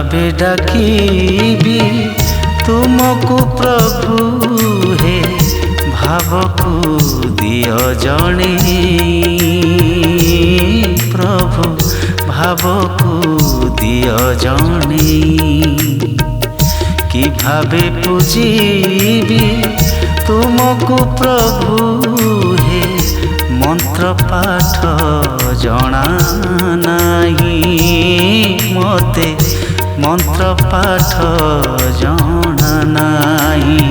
भावे डाकिबी तुमको प्रभु हे भावकु दियो जणे प्रभु भावकु दियो जणे कि भावे पूजिबी तुमको प्रभु हे मंत्र पाठ जना नाही मते मंत्र पाठ जना नाही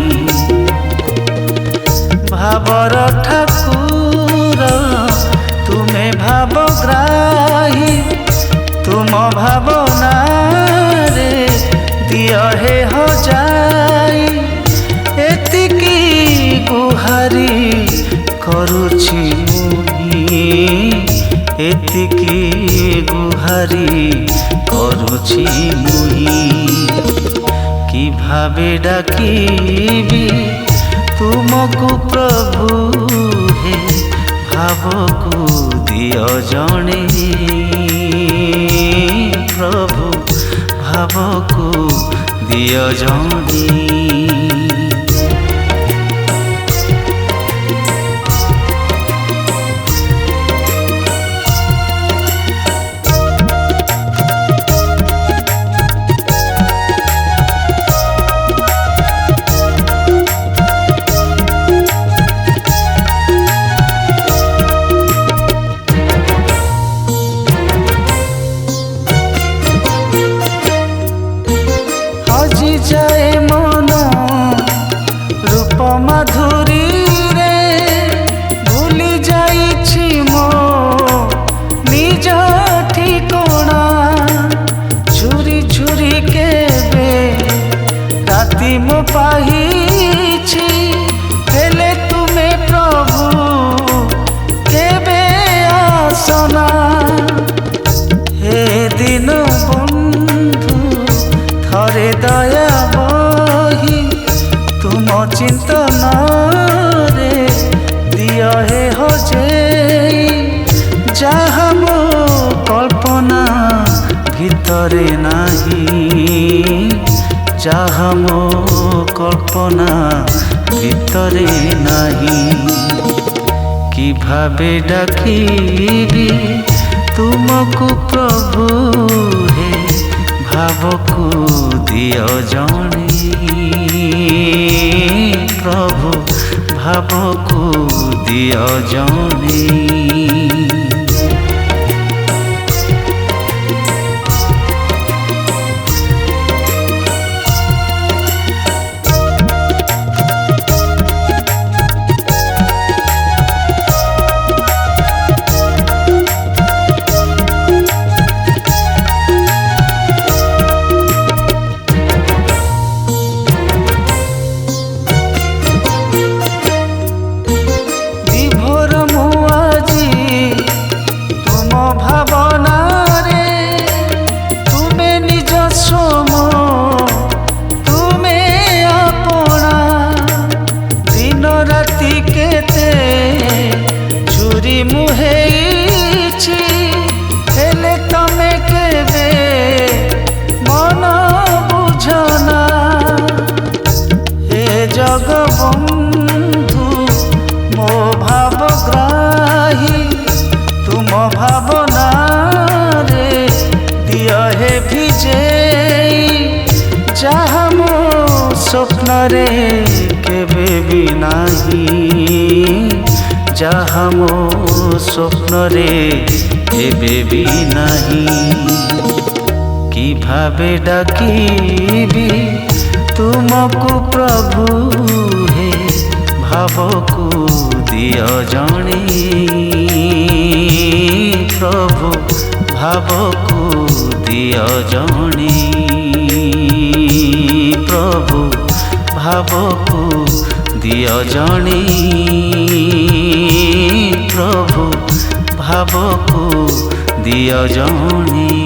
भावर ठाकुर तुमे भावग्राही तुम भावना रे दियो हे हो जाई एतिकी गुहारी करुछि मुहि एतिकी गुहारी करुछि मुहि कि भावे डाकिबी तुमको प्रभु हे भावकु दियो जणे प्रभु भावकु दियो जणे जाए मन रूप माधुरी रे भूली जाइछि मो निज ठिकणा छुरी छुरी केबे राति मो पाहिछि हेले तुमे प्रभु केबे आसना हे दिन बंधु थरे दया बही तुम चिंतन रे दियो हे हो जहा मो कल्पना भितरे नहीं जहा मो कल्पना भितरे नहीं कि भावे डाकिबी तुमको प्रभु हे भावकु दियो जणे प्रभु भावकु दियो जणे हेले तमे केबे मन बुझना हे जगबंधु मो भावग्राही तुम भावना रे दियो हे भिजे जहा मो स्वप्न रे केबे भी नाही जहा मो स्वप्न रे केबे भी नहीं कि भावे डाकिबी तुमको प्रभु हे भावकु दियो जणे प्रभु भावकु दियो जणे प्रभु भावकु दियो जणे प्रभु भावकु दियो जणे।